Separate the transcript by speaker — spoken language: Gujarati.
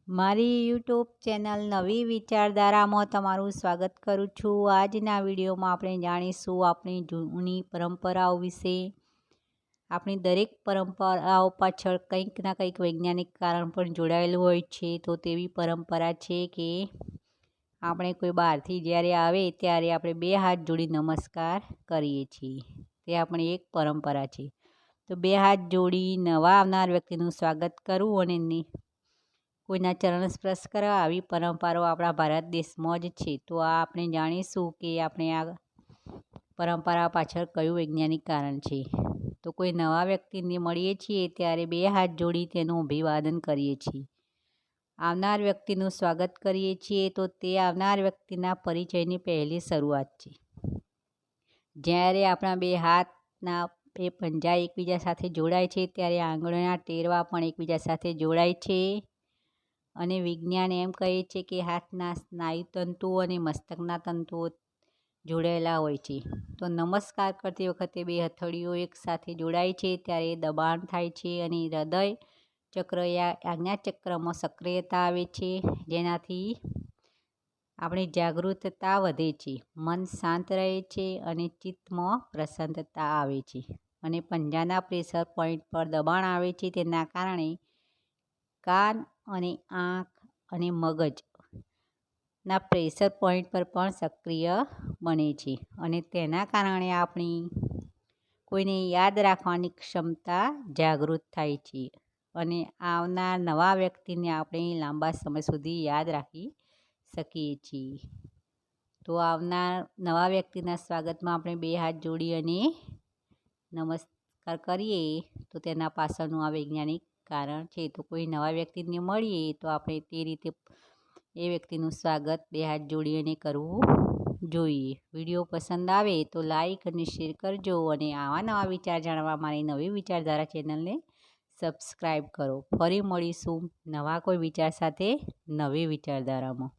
Speaker 1: મારી યુટ્યુબ ચેનલ નવી વિચારધારામાં તમારું સ્વાગત કરું છું। આજના વિડીયોમાં આપણે જાણીશું આપણી જૂની પરંપરાઓ વિશે। આપણી દરેક પરંપરાઓ પાછળ કંઈક ના કંઈક વૈજ્ઞાનિક કારણ પણ જોડાયેલું હોય છે। તો તેવી પરંપરા છે કે આપણે કોઈ બહારથી જ્યારે આવે ત્યારે આપણે 2 હાથ જોડી નમસ્કાર કરીએ છીએ। તે આપણી એક પરંપરા છે। તો 2 હાથ જોડી નવા આવનાર વ્યક્તિનું સ્વાગત કરવું અને કોઈના ચરણ સ્પર્શ કરવા આવી પરંપરાઓ આપણા ભારત દેશમાં જ છે। તો આ આપણે જાણીશું કે આપણે આ પરંપરા પાછળ કયું વૈજ્ઞાનિક કારણ છે। તો કોઈ નવા વ્યક્તિને મળીએ છીએ ત્યારે 2 હાથ જોડી તેનું અભિવાદન કરીએ છીએ। આવનાર વ્યક્તિનું સ્વાગત કરીએ છીએ તો તે આવનાર વ્યક્તિના પરિચયની પહેલી શરૂઆત છે। જ્યારે આપણા 2 હાથના 2 પંજા એકબીજા સાથે જોડાય છે ત્યારે આંગળીના ટેરવા પણ એકબીજા સાથે જોડાય છે અને વિજ્ઞાન એમ કહે છે કે હાથના સ્નાયુ તંતુઓ અને મસ્તકના તંતુઓ જોડાયેલા હોય છે। તો નમસ્કાર કરતી વખતે 2 હથેળીઓ એકસાથે જોડાય છે ત્યારે દબાણ થાય છે અને હૃદય ચક્ર આજ્ઞાચક્રમાં સક્રિયતા આવે છે, જેનાથી આપણી જાગૃતતા વધે છે, મન શાંત રહે છે અને ચિત્તમાં પ્રસન્નતા આવે છે અને પંજાના પ્રેશર પોઈન્ટ પર દબાણ આવે છે। તેના કારણે કાન અને આંખ અને મગજના પ્રેશર પોઈન્ટ પર પણ સક્રિય બને છે અને તેના કારણે આપણી કોઈને યાદ રાખવાની ક્ષમતા જાગૃત થાય છે અને આવનાર નવા વ્યક્તિને આપણે લાંબા સમય સુધી યાદ રાખી શકીએ છીએ। તો આવનાર નવા વ્યક્તિના સ્વાગતમાં આપણે 2 હાથ જોડી અને નમસ્કાર કરીએ તો તેના પાછળનું આ વૈજ્ઞાનિક કારણ છે। તો કોઈ નવા વ્યક્તિને મળીએ તો આપણે તે રીતે એ વ્યક્તિનું સ્વાગત 2 હાથ જોડી અને કરવું જોઈએ। વિડીયો પસંદ આવે તો લાઈક અને શેર કરજો અને આવા નવા વિચાર જાણવા મારી નવી વિચારધારા ચેનલને સબસ્ક્રાઈબ કરો। ફરી મળીશું નવા કોઈ વિચાર સાથે નવી વિચારધારામાં।